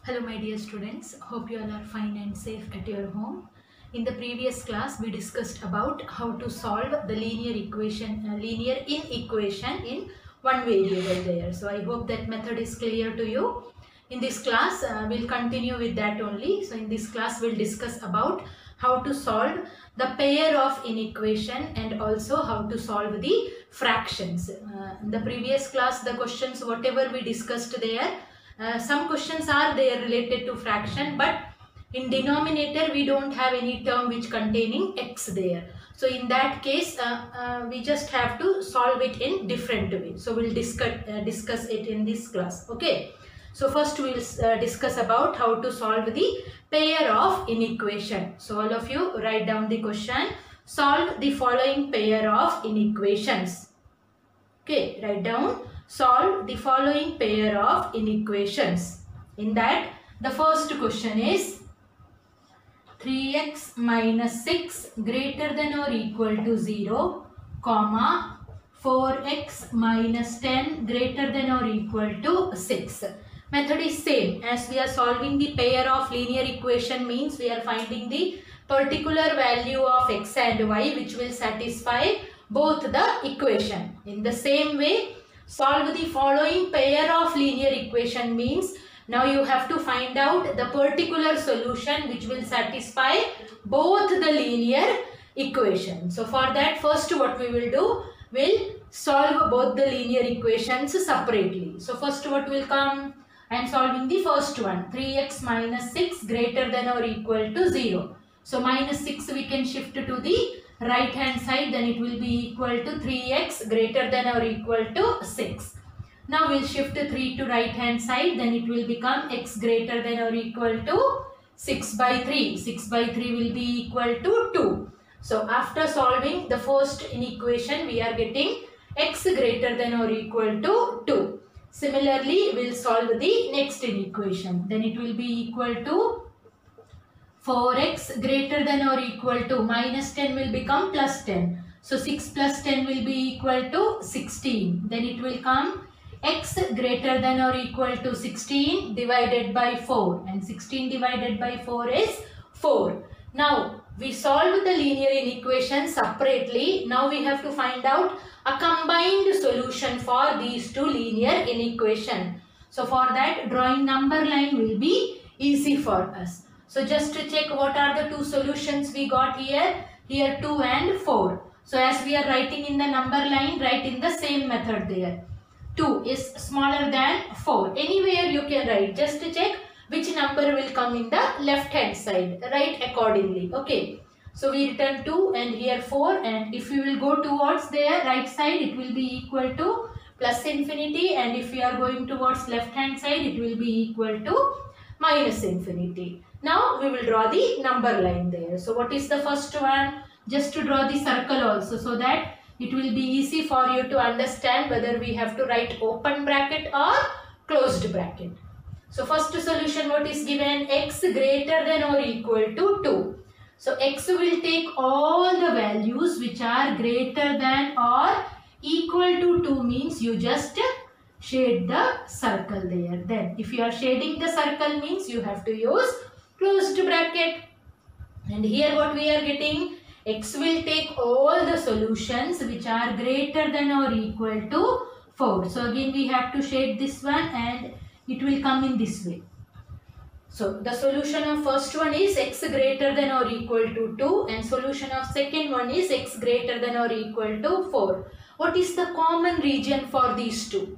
Hello my dear students, hope you all are fine and safe at your home. In the previous class we discussed about how to solve the linear inequation in one variable there. So I hope that method is clear to you. In this class we'll continue with that only. So in this class we'll discuss about how to solve the pair of inequation and also how to solve the fractions. In the previous class the questions whatever we discussed there, some questions are there related to fraction, but in denominator we don't have any term which containing x there. So in that case we just have to solve it in different way. So we'll discuss it in this class. Okay. So first we'll discuss about how to solve the pair of inequation. So all of you write down the question. Solve the following pair of inequations. Okay, write down. Solve the following pair of inequations. In that, the first question is 3x minus 6 greater than or equal to 0, comma 4x minus 10 greater than or equal to 6. Method is same as we are solving the pair of linear equation, means we are finding the particular value of x and y which will satisfy both the equation. In the same way, solve the following pair of linear equation means now you have to find out the particular solution which will satisfy both the linear equation. So for that, first what we will do, we'll solve both the linear equations separately. So first what will come? I am solving the first one, 3x minus 6 greater than or equal to 0. So minus 6 we can shift to the right hand side, then it will be equal to 3x greater than or equal to 6. Now we'll shift 3 to right hand side, then it will become x greater than or equal to 6 by 3. 6 by 3 will be equal to 2. So after solving the first inequation, we are getting x greater than or equal to 2. Similarly, we'll solve the next inequation. Then it will be equal to 4x greater than or equal to minus 10 will become plus 10. So 6 plus 10 will be equal to 16. Then it will come x greater than or equal to 16 divided by 4. And 16 divided by 4 is 4. Now we solved the linear inequation separately. Now we have to find out a combined solution for these two linear inequations. So for that, drawing number line will be easy for us. So just to check what are the two solutions we got here. Here 2 and 4. So as we are writing in the number line, write in the same method there. 2 is smaller than 4. Anywhere you can write. Just to check which number will come in the left hand side. Write accordingly. Okay. So we return 2 and here 4, and if you will go towards their right side, it will be equal to plus infinity, and if you are going towards left hand side, it will be equal to minus infinity. Now we will draw the number line there. So what is the first one? Just to draw the circle also, so that it will be easy for you to understand whether we have to write open bracket or closed bracket. So first solution, what is given? X greater than or equal to 2. So x will take all the values which are greater than or equal to 2, means you just shade the circle there. Then if you are shading the circle, means you have to use closed bracket. And here what we are getting? X will take all the solutions which are greater than or equal to 4. So again we have to shade this one and it will come in this way. So the solution of first one is x greater than or equal to 2, and solution of second one is x greater than or equal to 4. What is the common region for these two?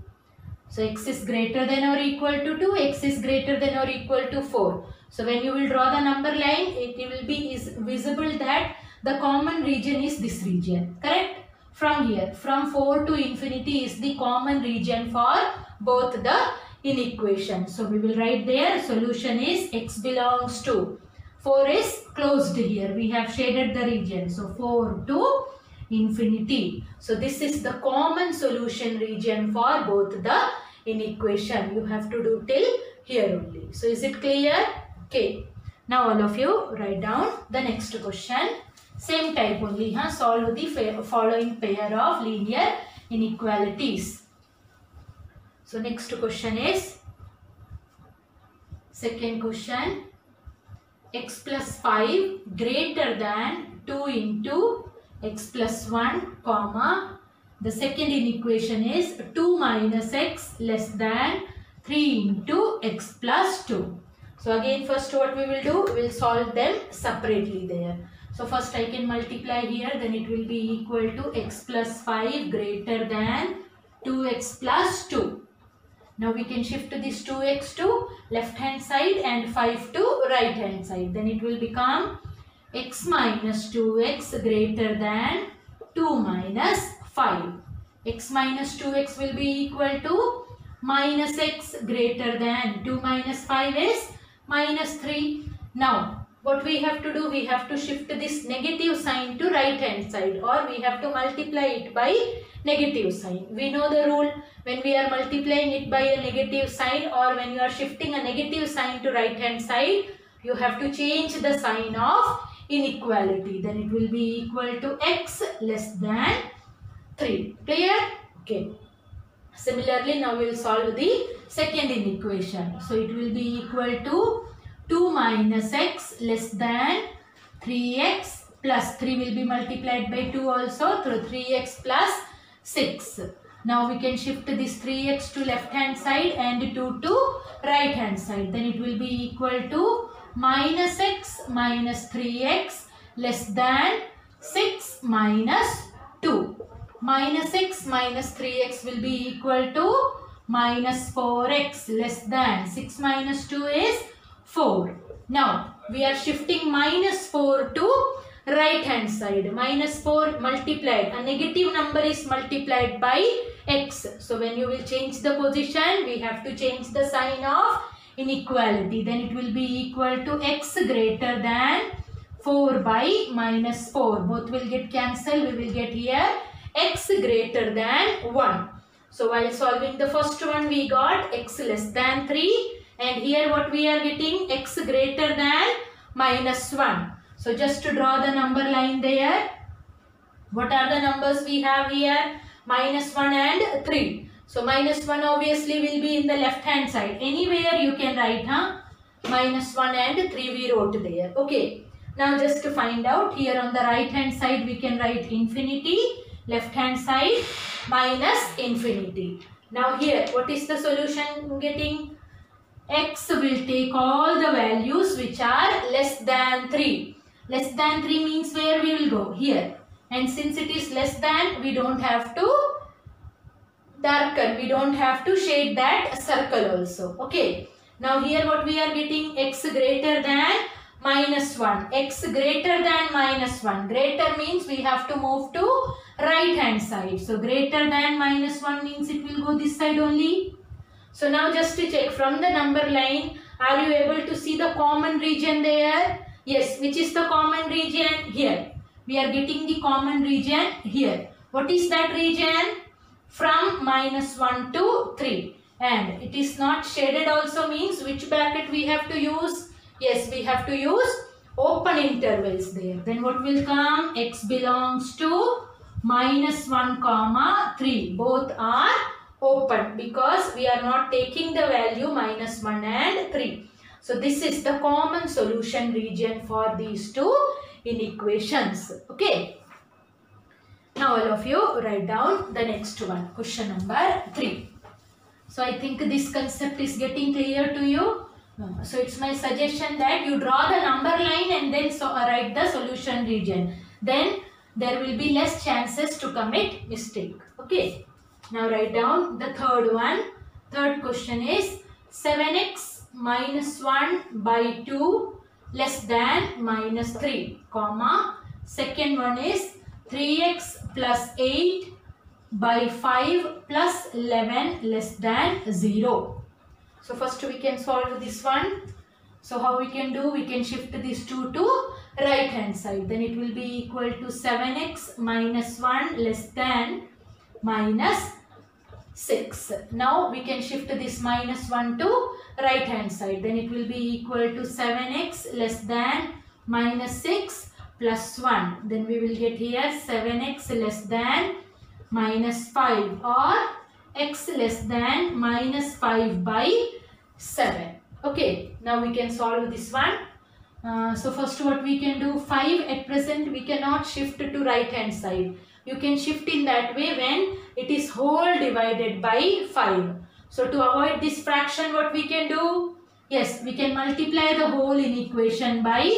So x is greater than or equal to 2, x is greater than or equal to 4. So when you will draw the number line, it will be visible that the common region is this region. Correct? From here, from 4 to infinity is the common region for both the inequation. So we will write there, solution is x belongs to 4 is closed here. We have shaded the region. So 4 to infinity. So this is the common solution region for both the inequation. You have to do till here only. So is it clear? Okay. Now all of you write down the next question. Same type only. Solve the following pair of linear inequalities. So next question is Second question, x plus 5 greater than 2 into x plus 1, comma, the second inequation is 2 minus x less than 3 into x plus 2. So again, first what we will do, we will solve them separately there. So first I can multiply here, then it will be equal to x plus 5 greater than 2x plus 2. Now we can shift this 2x to left hand side and 5 to right hand side. Then it will become x minus 2x greater than 2 minus 5. X minus 2x will be equal to minus x greater than 2 minus 5 is minus 3. Now what we have to do, we have to shift this negative sign to right hand side, or we have to multiply it by negative sign. We know the rule, when we are multiplying it by a negative sign or when you are shifting a negative sign to right hand side, you have to change the sign of inequality. Then it will be equal to x less than 3. Clear? Okay. Similarly, now we will solve the second inequation. So it will be equal to 2 minus x less than 3x plus 3 will be multiplied by 2 also, through 3x plus 6. Now we can shift this 3x to left hand side and 2 to right hand side. Then it will be equal to minus x minus 3x less than 6 minus 2. Minus x minus 3x will be equal to minus 4x less than 6 minus 2 is 4. Now we are shifting minus 4 to right hand side. Minus 4 multiplied, a negative number is multiplied by x. So when you will change the position, we have to change the sign of inequality. Then it will be equal to x greater than 4 by minus 4. Both will get cancelled. We will get here x greater than 1. So while solving the first one, we got x less than 3. And here what we are getting, x greater than minus 1. So just to draw the number line there, what are the numbers we have here? Minus 1 and 3. So minus 1 obviously will be in the left hand side. Anywhere you can write, minus 1 and 3 we wrote there. Okay. Now just to find out, here on the right hand side we can write infinity, left hand side minus infinity. Now here what is the solution getting? X will take all the values which are less than 3. Less than 3 means where we will go? Here. And since it is less than, we don't have to darken. We don't have to shade that circle also. Okay. Now here what we are getting? X greater than minus 1. X greater than minus 1. Greater means we have to move to right hand side. So greater than minus 1 means it will go this side only. So now just to check from the number line, are you able to see the common region there? Yes, which is the common region? Here. We are getting the common region here. What is that region? From minus 1 to 3. And it is not shaded also means which bracket we have to use? Yes, we have to use open intervals there. Then what will come? X belongs to minus 1 comma 3. Both are open because we are not taking the value minus 1 and 3. So this is the common solution region for these two inequations. Okay. Now all of you write down the next one. Question number 3. So I think this concept is getting clear to you. So it's my suggestion that you draw the number line and then write the solution region. Then there will be less chances to commit mistake. Okay. Now write down the third one. Third question is 7x minus 1 by 2 less than minus 3, comma. Second one is 3x plus 8 by 5 plus 11 less than 0. So first we can solve this one. So how we can do? We can shift this 2 to right hand side. Then it will be equal to 7x minus 1 less than minus 6. Now we can shift this minus 1 to right hand side. Then it will be equal to 7x less than minus 6 plus 1. Then we will get here 7x less than minus 5 or x less than minus 5 by 7. Okay, now we can solve this one. So first what we can do, 5 at present we cannot shift to right hand side. You can shift in that way when it is whole divided by 5. So to avoid this fraction, what we can do? Yes, we can multiply the whole in equation by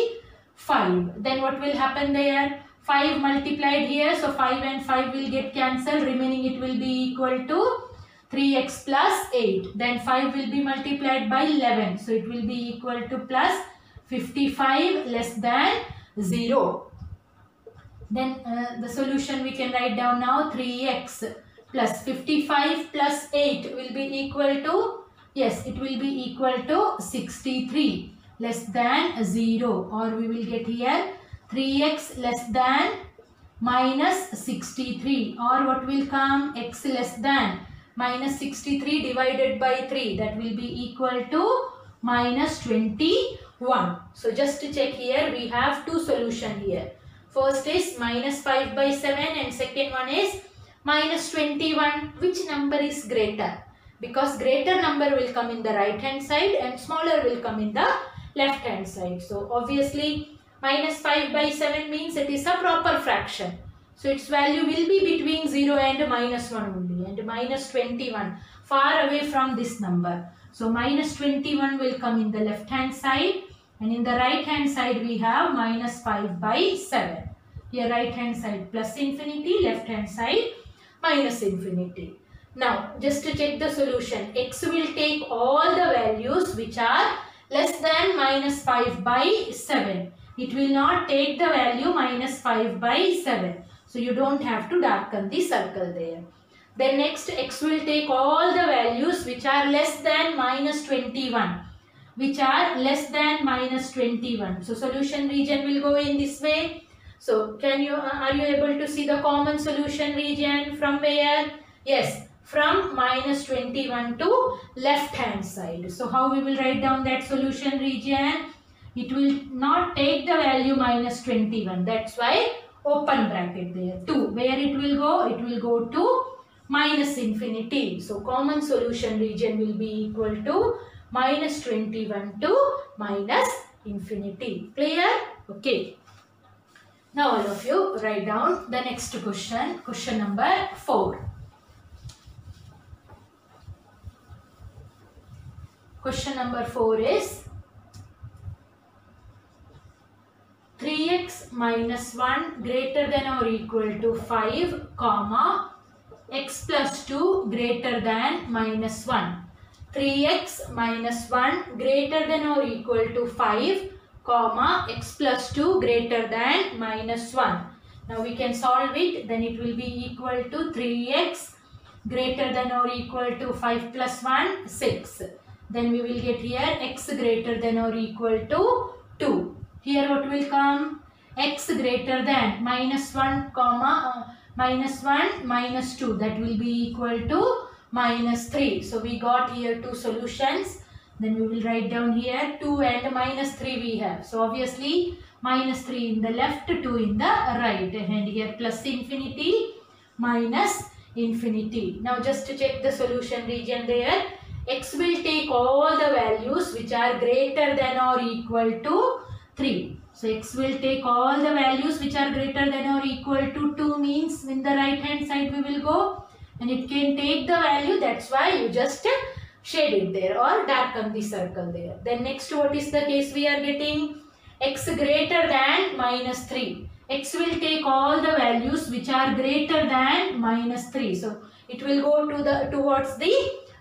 5. Then what will happen there? 5 multiplied here, so 5 and 5 will get cancelled. Remaining it will be equal to 3x plus 8. Then 5 will be multiplied by 11. So it will be equal to plus 55 less than 0. Then the solution we can write down now, 3x plus 55 plus 8 will be equal to, yes, it will be equal to 63 less than 0, or we will get here 3x less than minus 63, or what will come, x less than minus 63 divided by 3, that will be equal to minus 21. So just to check here, we have two solutions here. First is minus 5 by 7 and second one is minus 21. Which number is greater? Because greater number will come in the right hand side and smaller will come in the left hand side. So obviously minus 5 by 7 means it is a proper fraction. So its value will be between 0 and minus 1 only, and minus 21 far away from this number. So minus 21 will come in the left hand side, and in the right hand side we have minus 5 by 7. Here right hand side plus infinity, left hand side minus infinity. Now just to check the solution, x will take all the values which are less than minus 5 by 7. It will not take the value minus 5 by 7. So you don't have to darken the circle there. Then next, x will take all the values which are less than minus 21. Which are less than minus 21. So solution region will go in this way. So are you able to see the common solution region from where? Yes, from minus 21 to left hand side. So how we will write down that solution region? It will not take the value minus 21. That's why open bracket there. 2. Where it will go? It will go to minus infinity. So common solution region will be equal to minus 21 to minus infinity. Clear? Okay. Now all of you write down the next question. Question number 4. Question number 4 is 3x minus 1 greater than or equal to 5, comma, x plus 2 greater than minus 1. 3x minus 1 greater than or equal to 5, comma, x plus 2 greater than minus 1. Now we can solve it. Then it will be equal to 3x greater than or equal to 5 plus 1, 6. Then we will get here x greater than or equal to 2. Here what will come? X greater than minus 1 comma minus 1 minus 2, that will be equal to minus 3. So we got here two solutions. Then we will write down here 2 and minus 3 we have. So obviously minus 3 in the left, 2 in the right, and here plus infinity minus infinity. Now just to check the solution region there, x will take all the values which are greater than or equal to 3. So x will take all the values which are greater than or equal to 2 means in the right hand side we will go, and it can take the value, that's why you just shade it there or darken the circle there. Then next, what is the case we are getting? X greater than minus 3. X will take all the values which are greater than minus 3. So it will go towards the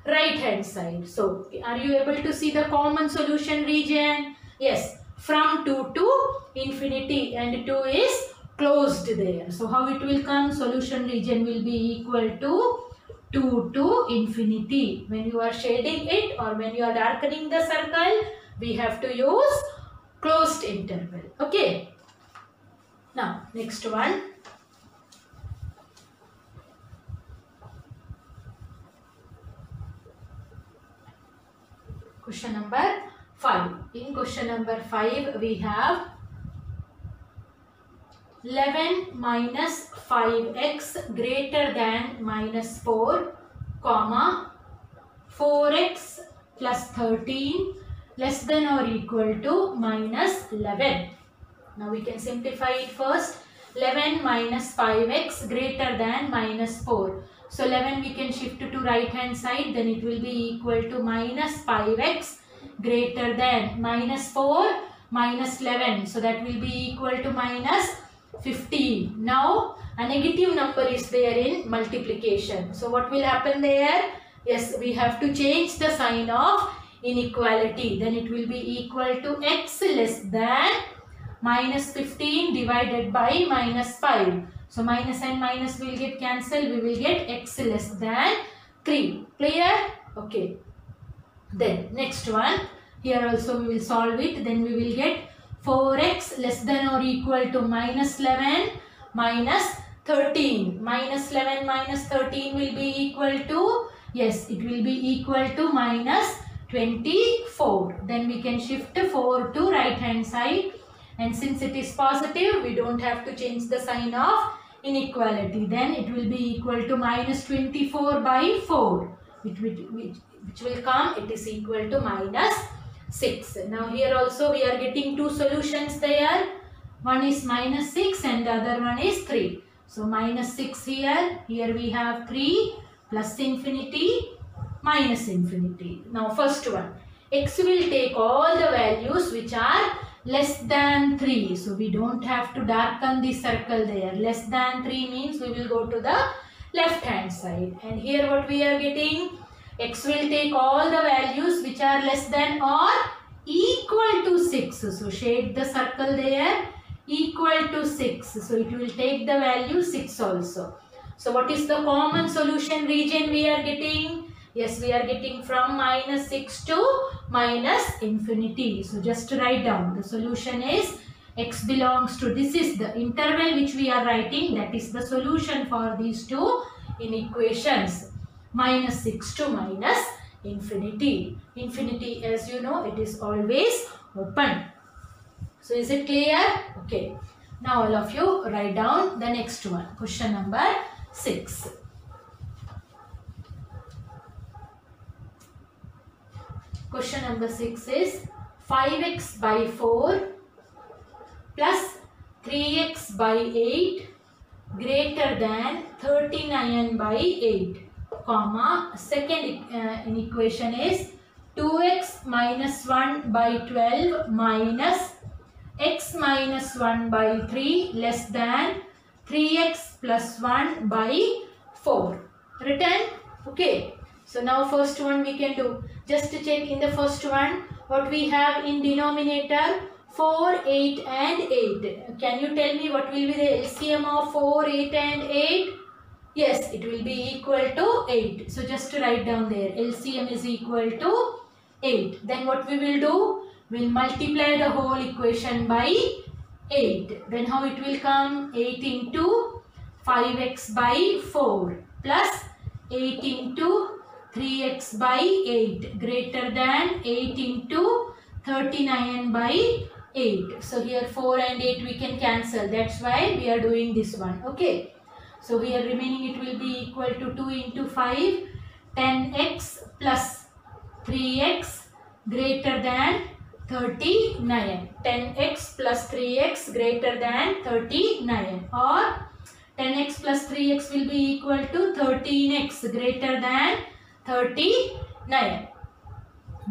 right hand side. So are you able to see the common solution region? Yes, from 2 to infinity, and 2 is closed there. So how it will come? Solution region will be equal to 2 to infinity. When you are shading it or when you are darkening the circle, we have to use closed interval. Okay. Now next one. Question number 5. In question number 5 we have 11 minus 5x greater than minus 4, comma, 4x plus 13 less than or equal to minus 11. Now we can simplify it first. 11 minus 5x greater than minus 4. So 11 we can shift to right hand side, then it will be equal to minus 5x greater than minus 4 minus 11. So that will be equal to minus 15. Now a negative number is there in multiplication. So what will happen there? Yes, we have to change the sign of inequality. Then it will be equal to x less than minus 15 divided by minus 5. So minus and minus will get cancelled. We will get x less than 3. Clear? Okay. Then next one. Here also we will solve it. Then we will get 4x less than or equal to minus 11 minus 13. Minus 11 minus 13 will be equal to, yes, it will be equal to minus 24. Then we can shift 4 to right hand side. And since it is positive, we don't have to change the sign of inequality. Then it will be equal to minus 24 by 4. Which will come, it is equal to minus 6. Now here also we are getting two solutions there. One is minus 6 and the other one is 3. So minus 6 here. Here we have 3 plus infinity minus infinity. Now first one. X will take all the values which are less than 3. So we don't have to darken the circle there. Less than 3 means we will go to the left hand side. And here what we are getting? X will take all the values which are less than or equal to 6. So shade the circle there. Equal to 6. So it will take the value 6 also. So what is the common solution region we are getting? Yes, we are getting from minus 6 to minus infinity. So just write down. The solution is x belongs to, this is the interval which we are writing. That is the solution for these two inequations. Minus 6 to minus infinity. Infinity, as you know, it is always open. So is it clear? Okay. Now all of you write down the next one. Question number 6. Question number 6 is 5x by 4 plus 3x by 8 greater than 39 by 8, comma, second equation is 2x minus 1 by 12 minus x minus 1 by 3 less than 3x plus 1 by 4. Written? Okay. So now first one we can do. Just to check in the first one, what we have in denominator 4, 8 and 8. Can you tell me what will be the LCM of 4, 8 and 8? Yes, it will be equal to 8. So just to write down there, LCM is equal to 8. Then what we will do? We'll multiply the whole equation by 8. Then how it will come? 8 into 5x by 4 plus 8 into 3x by 8 greater than 8 into 39 by 8. So here 4 and 8 we can cancel. That's why we are doing this one. Okay. So here remaining it will be equal to 2 into 5, 10x plus 3x greater than 39. 10x plus 3x greater than 39, or 10x plus 3x will be equal to 13x greater than 39.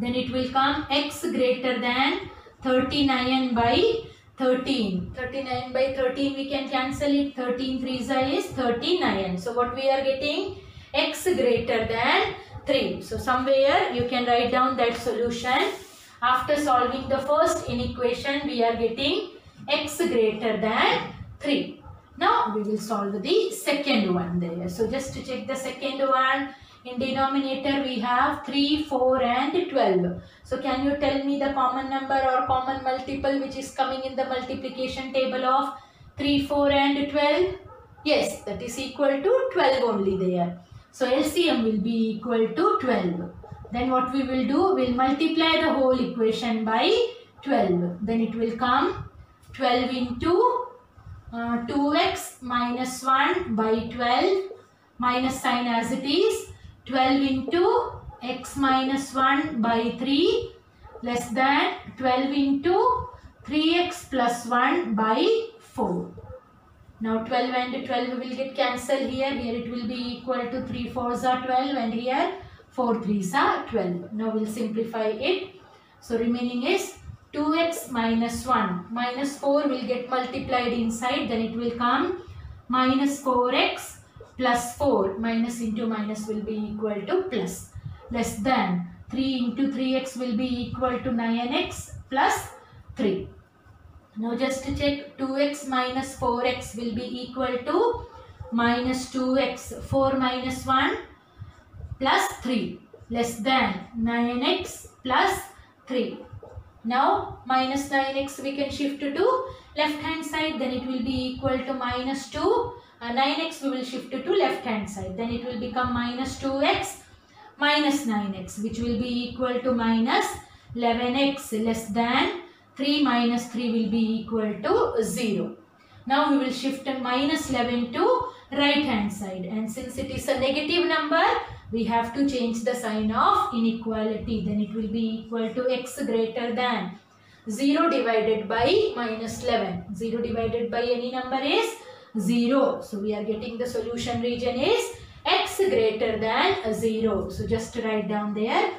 Then it will come x greater than 39 by 13. 39 by 13 we can cancel it. 13 3 is 39. So what we are getting? X greater than 3. So somewhere you can write down that solution. After solving the first inequation, we are getting x greater than 3. Now we will solve the second one there. So just to check the second one, in denominator we have 3, 4 and 12. So can you tell me the common number or common multiple which is coming in the multiplication table of 3, 4 and 12? Yes, that is equal to 12 only there. So LCM will be equal to 12. Then what we will do, we will multiply the whole equation by 12. Then it will come 12 into 2x minus 1 by 12 minus sign as it is. 12 into x minus 1 by 3 less than 12 into 3x plus 1 by 4. Now 12 and 12 will get cancelled here. Here it will be equal to 3 4s are 12 and here 4 3s are 12. Now we'll simplify it. So remaining is 2x minus 1. Minus 4 will get multiplied inside. Then it will come minus 4x plus 4. Minus into minus will be equal to plus. Less than 3 into 3x will be equal to 9x plus 3. Now just to check, 2x minus 4x will be equal to minus 2x, 4 minus 1 plus 3, less than 9x plus 3. Now minus 9x we can shift to left hand side, then it will be equal to minus 2. 9x we will shift to left hand side, then it will become minus 2x minus 9x, which will be equal to minus 11x, less than 3 minus 3 will be equal to 0. Now we will shift minus 11 to right hand side, and since it is a negative number, we have to change the sign of inequality. Then it will be equal to x greater than 0 divided by minus 11. 0 divided by any number is 0. So we are getting the solution region is x greater than 0. So just write down there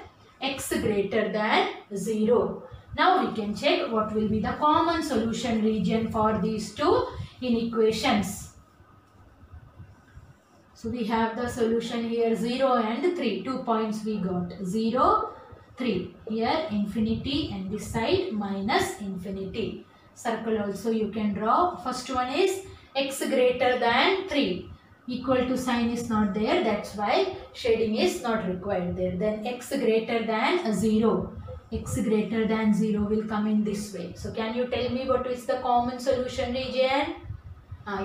x greater than 0. Now we can check what will be the common solution region for these two inequations. So we have the solution here 0 and 3. 2 points we got. 0, 3. Here infinity and this side minus infinity. Circle also you can draw. First one is x greater than 3. Equal to sign is not there. That's why shading is not required there. Then x greater than 0. X greater than 0 will come in this way. So can you tell me what is the common solution region?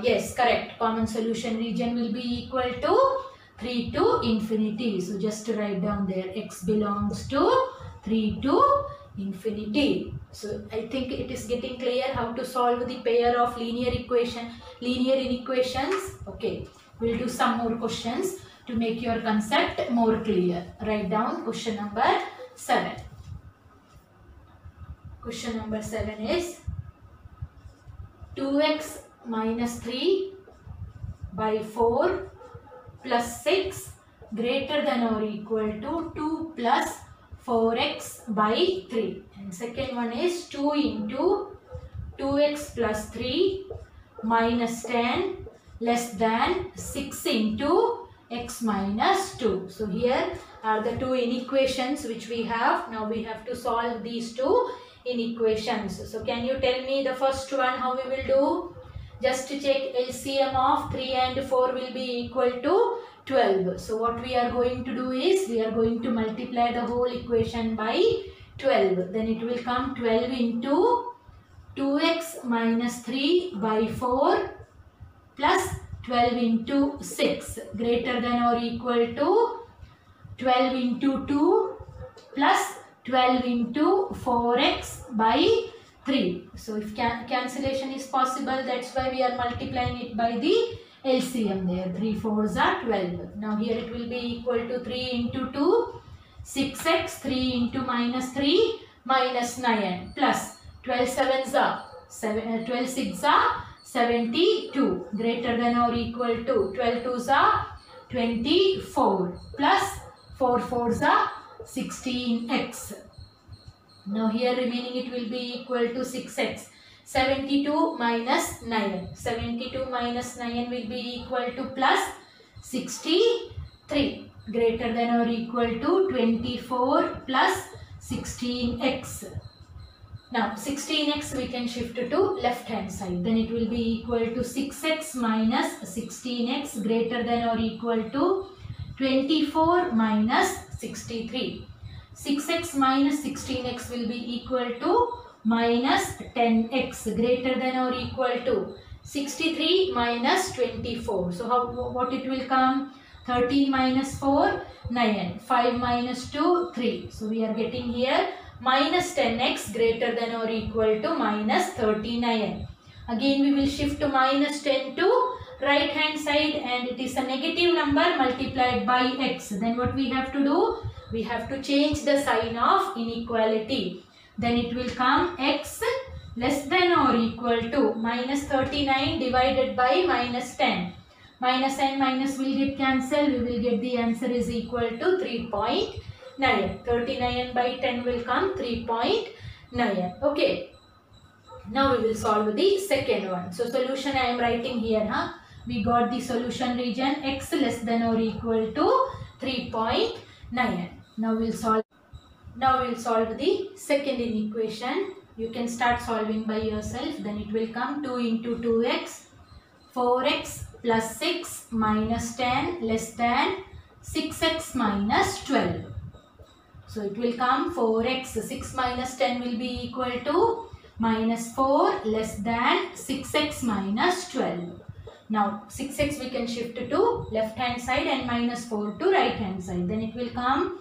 Yes, correct. Common solution region will be equal to 3 to infinity. So just write down there x belongs to 3 to infinity. So I think it is getting clear how to solve the pair of linear inequations. Okay, we'll do some more questions to make your concept more clear. Write down question number 7. Question number 7 is 2x minus 3 by 4 plus 6 greater than or equal to 2 plus 4x by 3. And second one is 2 into 2x plus 3 minus 10 less than 6 into x minus 2. So here are the two inequations which we have. Now we have to solve these two inequations. So can you tell me the first one how we will do? Just to check, LCM of 3 and 4 will be equal to 12. So what we are going to do is we are going to multiply the whole equation by 12. Then it will come 12 into 2x minus 3 by 4 plus 12 into 6 greater than or equal to 12 into 2 plus 12 into 4x by 3. So if cancellation is possible, that's why we are multiplying it by the LCM there. 3 4s are 12. Now here it will be equal to 3 into 2, 6x, 3 into minus 3, minus 9 plus 12 7s are 12 6s are 72 greater than or equal to 12 2s are 24 plus 4 4s are 16x. Now here remaining it will be equal to 6x. 72 minus 9. 72 minus 9 will be equal to plus 63 greater than or equal to 24 plus 16x. Now 16x we can shift to left hand side. Then it will be equal to 6x minus 16x greater than or equal to 24 minus 63. 6x minus 16x will be equal to minus 10x greater than or equal to 63 minus 24. So what it will come? 13 minus 4, 9. 5 minus 2, 3. So we are getting here minus 10x greater than or equal to minus 39. Again we will shift to minus 10 to right hand side, and it is a negative number multiplied by x. Then what we have to do? we have to change the sign of inequality. Then it will come x less than or equal to minus 39 divided by minus 10. Minus and minus will get cancelled. We will get the answer is equal to 3.9. 39 by 10 will come 3.9. Okay. Now we will solve the second one. So solution I am writing here. We got the solution region x less than or equal to 3.9. Now we will solve the second inequation. You can start solving by yourself. Then it will come 2 into 2x, 4x plus 6 minus 10 less than 6x minus 12. So it will come 4x, 6 minus 10 will be equal to minus 4 less than 6x minus 12. Now 6x we can shift to left hand side and minus 4 to right hand side. Then it will come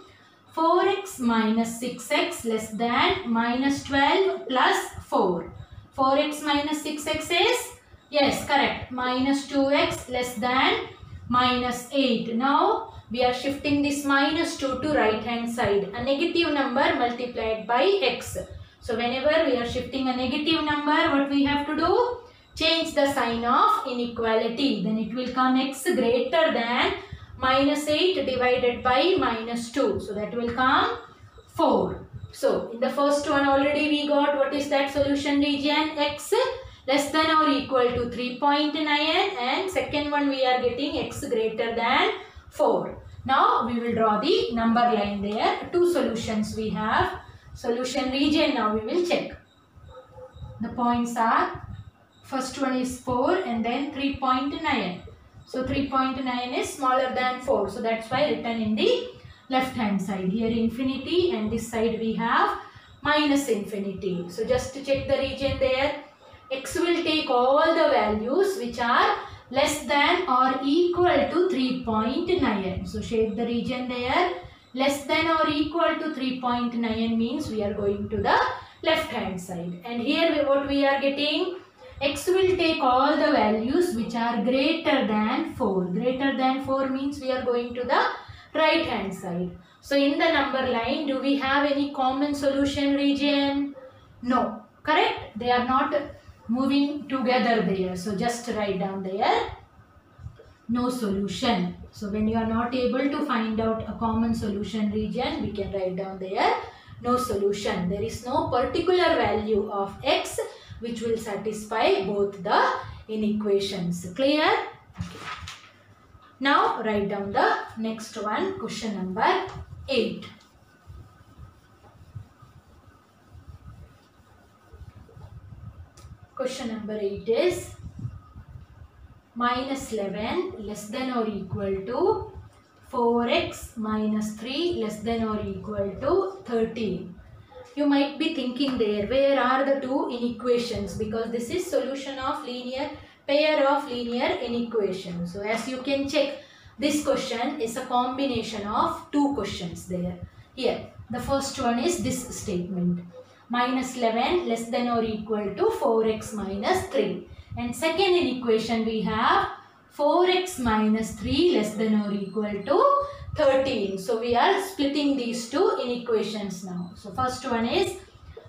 4x minus 6x less than minus 12 plus 4. 4x minus 6x is, yes, correct, minus 2x less than minus 8. Now we are shifting this minus 2 to right hand side. A negative number multiplied by x. So whenever we are shifting a negative number, what we have to do? Change the sign of inequality. Then it will come x greater than minus 8 divided by minus 2. So that will come 4. So in the first one already we got what is that solution region? X less than or equal to 3.9, and second one we are getting x greater than 4. Now we will draw the number line there. Two solutions we have. Solution region now we will check. The points are, first one is 4 and then 3.9. So 3.9 is smaller than 4. So that's why written in the left hand side. Here infinity and this side we have minus infinity. So just to check the region there, x will take all the values which are less than or equal to 3.9. So shade the region there. Less than or equal to 3.9 means we are going to the left hand side. And here what we are getting? X will take all the values which are greater than 4. Greater than 4 means we are going to the right hand side. So in the number line, do we have any common solution region? No. Correct? They are not moving together there. So just write down there, no solution. So when you are not able to find out a common solution region, we can write down there, no solution. There is no particular value of x which will satisfy both the inequations. Clear? Okay. Now write down the next one, question number 8. Question number 8 is minus 11 less than or equal to 4x minus 3 less than or equal to 13. You might be thinking there, where are the two inequations? Because this is solution of pair of linear inequations. So as you can check, this question is a combination of two questions there. Here, the first one is this statement. Minus 11 less than or equal to 4x minus 3. And second inequation we have 4x minus 3 less than or equal to 13. So we are splitting these two inequations now. So first one is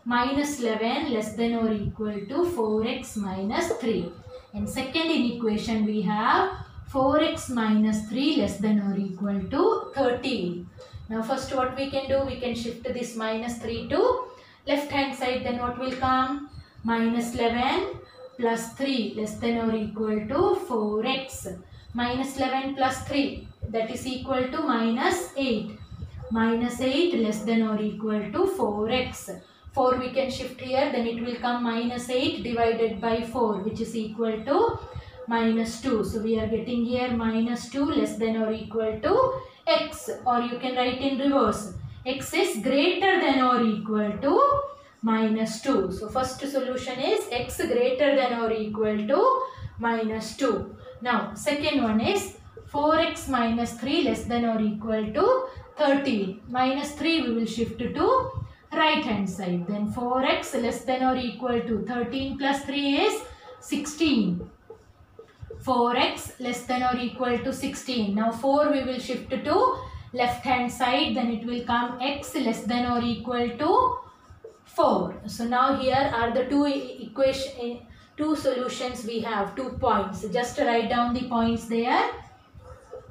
minus 11 less than or equal to 4x minus 3. And second inequation we have 4x minus 3 less than or equal to 13. Now first what we can do, we can shift this minus 3 to left hand side. Then what will come? Minus 11 plus 3 less than or equal to 4x. Minus 11 plus 3, that is equal to minus 8. Minus 8 less than or equal to 4x. 4 we can shift here, then it will come minus 8 divided by 4, which is equal to minus 2. So we are getting here minus 2 less than or equal to x, or you can write in reverse. X is greater than or equal to minus 2. So first solution is x greater than or equal to minus 2. Now second one is 4x minus 3 less than or equal to 13. Minus 3 we will shift to right hand side. Then 4x less than or equal to 13 plus 3 is 16. 4x less than or equal to 16. Now 4 we will shift to left hand side, then it will come x less than or equal to 4. So now here are the two solutions we have, 2 points. Just write down the points there.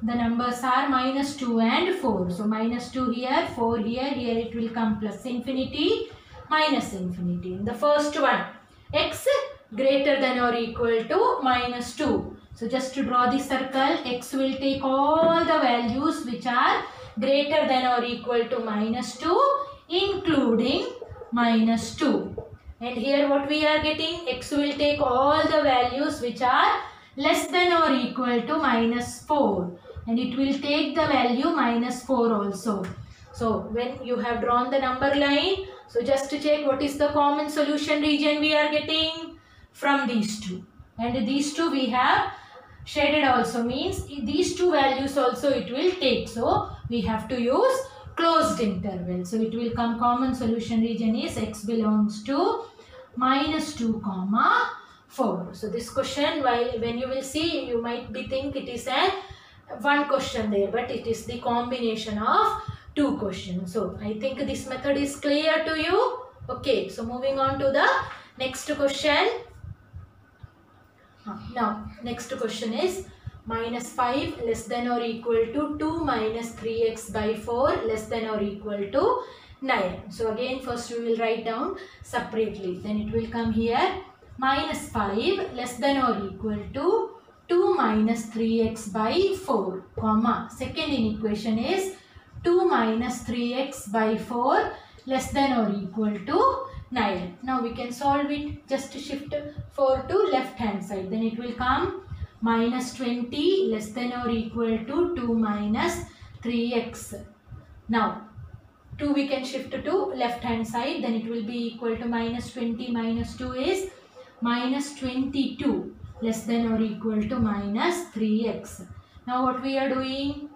The numbers are minus 2 and 4. So minus 2 here, 4 here, here it will come plus infinity, minus infinity. In the first one, x greater than or equal to minus 2. So just to draw the circle, x will take all the values which are greater than or equal to minus 2, including minus 2. And here what we are getting, x will take all the values which are less than or equal to minus 4. And it will take the value minus 4 also. So when you have drawn the number line, so just to check what is the common solution region we are getting from these two. And these two we have shaded also, means these two values also it will take. So we have to use closed interval. So it will come, common solution region is x belongs to minus 2 comma 4. So this question, when you will see, you might be think it is a one question there, but it is the combination of 2 questions. So I think this method is clear to you. Okay, so moving on to the next question. Now next question is minus 5 less than or equal to 2 minus 3x by 4 less than or equal to 9. So again first we will write down separately. Then it will come here minus 5 less than or equal to 2 minus 3x by 4, comma. Second in equation is 2 minus 3x by 4 less than or equal to 9. Now we can solve it. Just shift 4 to left hand side. Then it will come minus 20 less than or equal to 2 minus 3x. Now 2 we can shift to left hand side. Then it will be equal to minus 20 minus 2 is minus 22 less than or equal to minus 3x. Now what we are doing?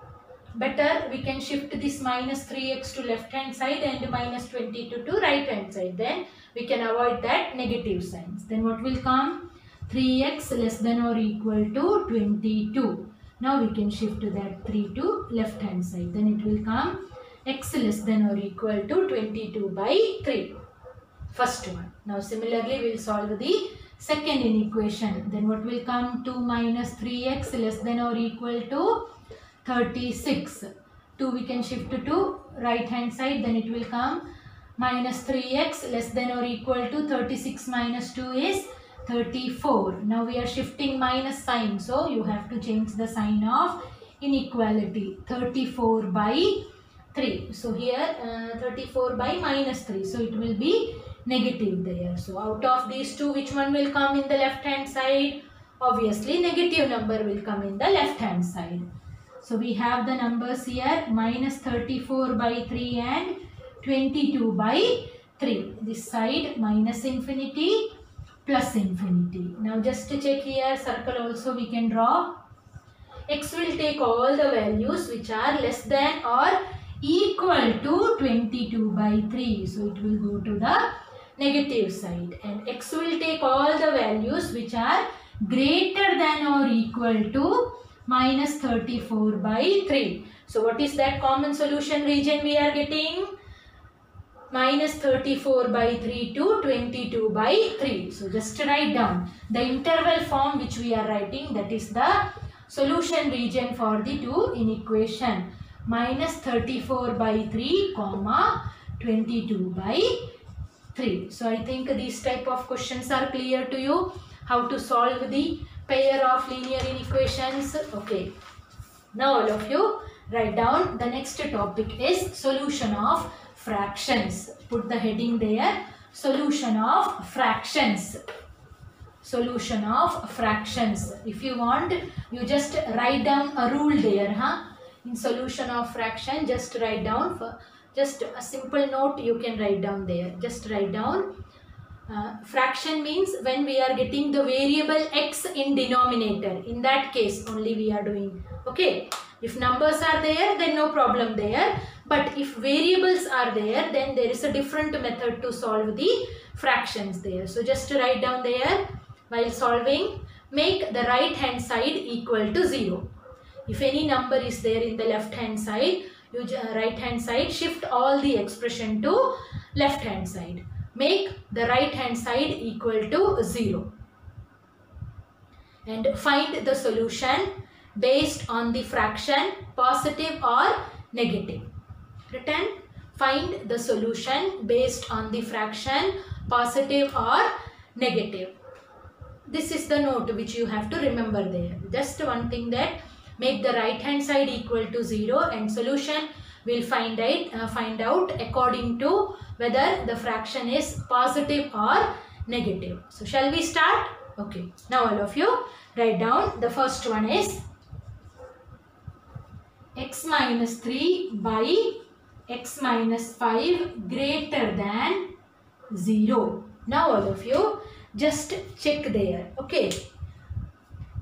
Better we can shift this minus 3x to left hand side and minus 22 to right hand side. Then we can avoid that negative signs. Then what will come? 3x less than or equal to 22. Now we can shift that 3 to left hand side. Then it will come x less than or equal to 22 by 3. First one. Now similarly we will solve the second in equation. Then what will come? 2 minus 3x less than or equal to 36. 2 we can shift to right hand side. Then it will come minus 3x less than or equal to 36 minus 2 is 34. Now we are shifting minus sign. So you have to change the sign of inequality. 34 by 3. So here 34 by minus 3. So it will be negative there. So out of these two, which one will come in the left hand side? Obviously negative number will come in the left hand side. So we have the numbers here minus 34 by 3 and 22 by 3. This side minus infinity plus infinity. Now just to check here, circle also we can draw. X will take all the values which are less than or equal to 22 by 3. So it will go to the negative side. And x will take all the values which are greater than or equal to minus 34 by 3. So what is that common solution region we are getting? Minus 34 by 3 to 22 by 3. So just write down the interval form which we are writing, that is the solution region for the two in equation. Minus 34 by 3 comma 22 by 3. So I think these type of questions are clear to you. How to solve the pair of linear inequations. Okay. Now all of you write down. The next topic is solution of fractions. Put the heading there. Solution of fractions. Solution of fractions. If you want, you just write down a rule there. In solution of fraction, just write down. For just a simple note you can write down there. Just write down. Fraction means when we are getting the variable x in denominator. In that case only we are doing. Okay. If numbers are there, then no problem there. But if variables are there, then there is a different method to solve the fractions there. So just to write down there, while solving, make the right hand side equal to 0. If any number is there in the left hand side, use right hand side, shift all the expression to left hand side. Make the right hand side equal to 0. And find the solution based on the fraction positive or negative. Written, find the solution based on the fraction positive or negative. This is the note which you have to remember there. Just one thing, that make the right hand side equal to 0 and solution will find out according to whether the fraction is positive or negative. So shall we start? Okay. Now all of you write down. The first one is x minus 3 by x minus 5 greater than 0. Now all of you just check there. Okay.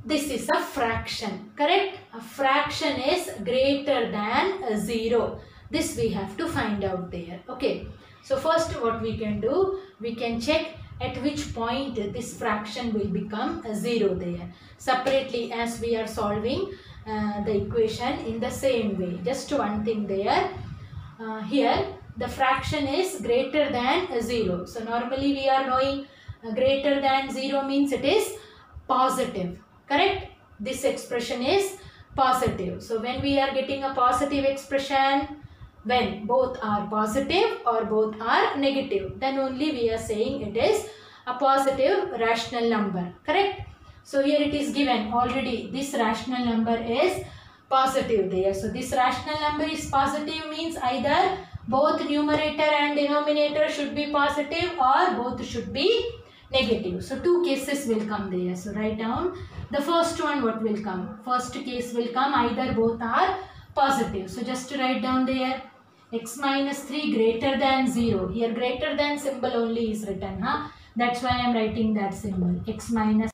This is a fraction. Correct? A fraction is greater than 0. This we have to find out there. Okay. So first what we can do, we can check at which point this fraction will become 0 there. Separately, as we are solving the equation in the same way. Just one thing there. Here the fraction is greater than 0. So normally we are knowing greater than 0 means it is positive. Correct? This expression is positive. So when we are getting a positive expression, when both are positive or both are negative, then only we are saying it is a positive rational number. Correct? So here it is given already, this rational number is positive there. So this rational number is positive means either both numerator and denominator should be positive or both should be negative. So two cases will come there. So write down the first one, what will come. First case will come either both are positive. So just to write down there, x minus 3 greater than 0. Here greater than symbol only is written. That's why I am writing that symbol. X minus